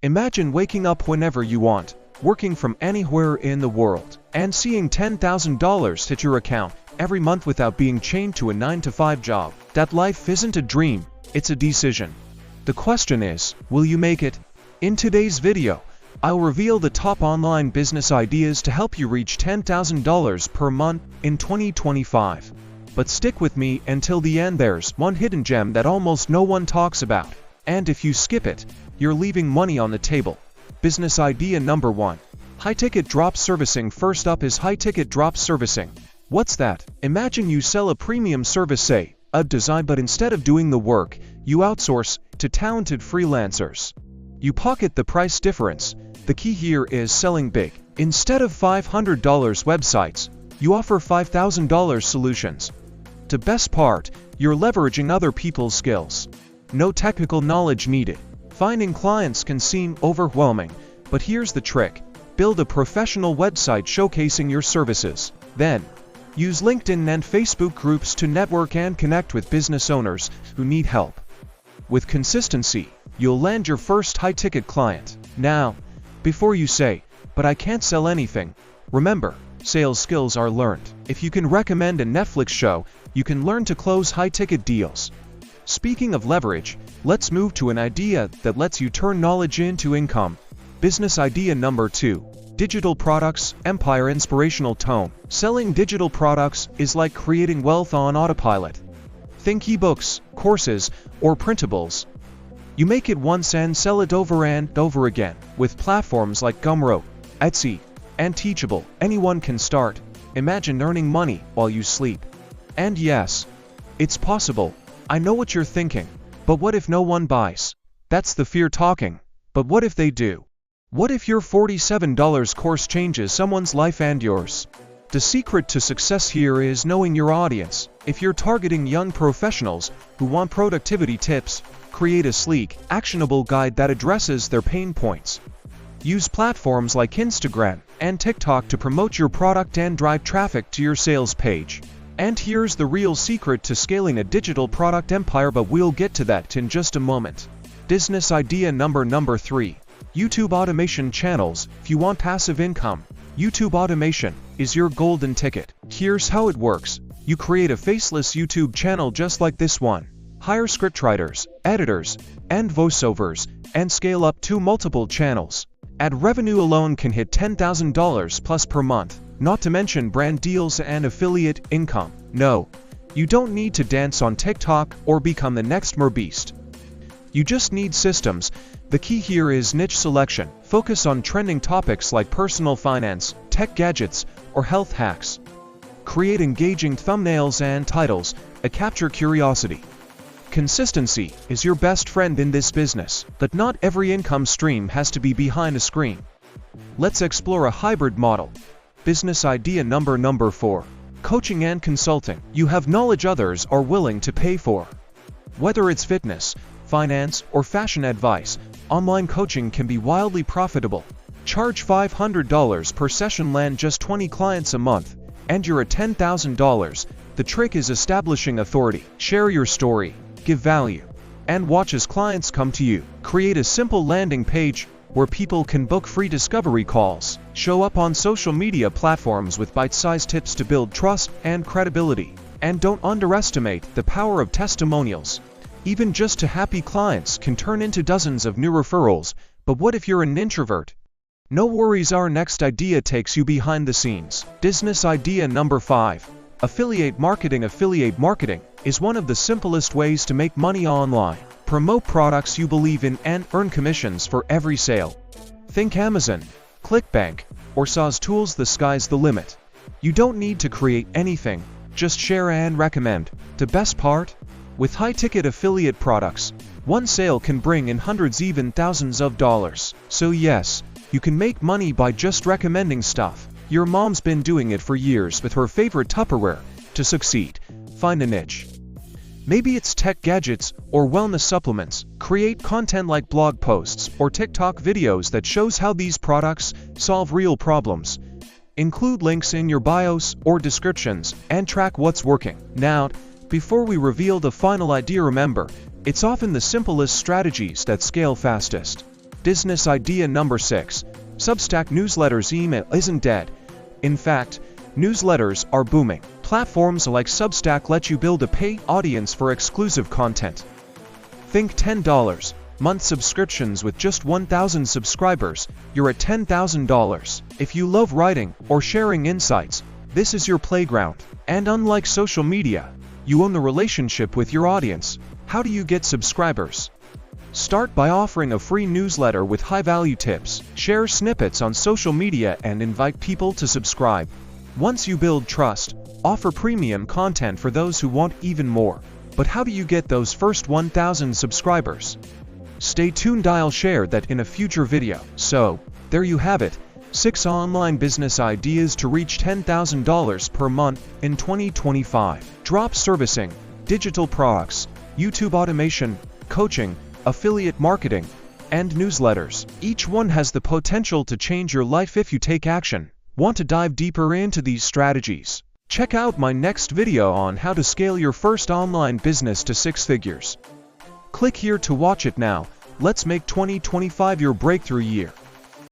Imagine waking up whenever you want, working from anywhere in the world, and seeing $10,000 hit your account every month without being chained to a 9-to-5 job. That life isn't a dream, it's a decision. The question is, will you make it? In today's video, I'll reveal the top online business ideas to help you reach $10,000 per month in 2025. But stick with me until the end. There's one hidden gem that almost no one talks about, and if you skip it, you're leaving money on the table. Business idea number 1. High-ticket drop servicing. First up is high-ticket drop servicing. What's that? Imagine you sell a premium service, say, a design, but instead of doing the work, you outsource to talented freelancers. You pocket the price difference. The key here is selling big. Instead of $500 websites, you offer $5,000 solutions. The best part, you're leveraging other people's skills. No technical knowledge needed. Finding clients can seem overwhelming, but here's the trick. Build a professional website showcasing your services. Then, use LinkedIn and Facebook groups to network and connect with business owners who need help. With consistency, you'll land your first high-ticket client. Now, before you say, "But I can't sell anything," remember, sales skills are learned. If you can recommend a Netflix show, you can learn to close high-ticket deals. Speaking of leverage, let's move to an idea that lets you turn knowledge into income. Business idea number 2. Digital products empire. Inspirational tone. Selling digital products is like creating wealth on autopilot. Think ebooks, courses, or printables. You make it once and sell it over and over again. With platforms like Gumroad, Etsy, and Teachable, anyone can start. Imagine earning money while you sleep. And yes, it's possible. I know what you're thinking. But what if no one buys? That's the fear talking. But what if they do? What if your $47 course changes someone's life and yours? The secret to success here is knowing your audience. If you're targeting young professionals who want productivity tips, create a sleek, actionable guide that addresses their pain points. Use platforms like Instagram and TikTok to promote your product and drive traffic to your sales page. And here's the real secret to scaling a digital product empire, but we'll get to that in just a moment. Business idea number 3. YouTube automation channels. If you want passive income, YouTube automation is your golden ticket. Here's how it works. You create a faceless YouTube channel just like this one. Hire scriptwriters, editors, and voiceovers, and scale up to multiple channels. Ad revenue alone can hit $10,000 plus per month, not to mention brand deals and affiliate income. No, you don't need to dance on TikTok or become the next MrBeast. You just need systems. The key here is niche selection. Focus on trending topics like personal finance, tech gadgets, or health hacks. Create engaging thumbnails and titles that capture curiosity. Consistency is your best friend in this business, but not every income stream has to be behind a screen. Let's explore a hybrid model. Business idea number 4. Coaching and consulting. You have knowledge others are willing to pay for. Whether it's fitness, finance, or fashion advice, online coaching can be wildly profitable. Charge $500 per session, land just 20 clients a month, and you're at $10,000. The trick is establishing authority. Share your story, give value, and watch as clients come to you. Create a simple landing page where people can book free discovery calls. Show up on social media platforms with bite-sized tips to build trust and credibility. And don't underestimate the power of testimonials. Even just 2 happy clients can turn into dozens of new referrals. But what if you're an introvert? No worries, our next idea takes you behind the scenes. Business idea number 5. Affiliate marketing. Affiliate marketing is one of the simplest ways to make money online. Promote products you believe in and earn commissions for every sale. Think Amazon, ClickBank, or SaaS tools. The sky's the limit. You don't need to create anything, just share and recommend. The best part? With high-ticket affiliate products, one sale can bring in hundreds, even thousands of dollars. So yes, you can make money by just recommending stuff. Your mom's been doing it for years with her favorite Tupperware. To succeed, find a niche. Maybe it's tech gadgets or wellness supplements. Create content like blog posts or TikTok videos that shows how these products solve real problems. Include links in your bios or descriptions and track what's working. Now, before we reveal the final idea, remember, it's often the simplest strategies that scale fastest. Business idea number 6. Substack newsletters. Email isn't dead. In fact, newsletters are booming. Platforms like Substack let you build a paid audience for exclusive content. Think $10 month subscriptions. With just 1,000 subscribers, you're at $10,000. If you love writing or sharing insights, this is your playground. And unlike social media, you own the relationship with your audience. How do you get subscribers? Start by offering a free newsletter with high-value tips. Share snippets on social media and invite people to subscribe. Once you build trust, offer premium content for those who want even more. But how do you get those first 1,000 subscribers? Stay tuned, I'll share that in a future video. So, there you have it. 6 online business ideas to reach $10,000 per month in 2025. Drop servicing, digital products, YouTube automation, coaching, affiliate marketing, and newsletters. Each one has the potential to change your life if you take action. Want to dive deeper into these strategies? Check out my next video on how to scale your first online business to 6 figures. Click here to watch it now. Let's make 2025 your breakthrough year.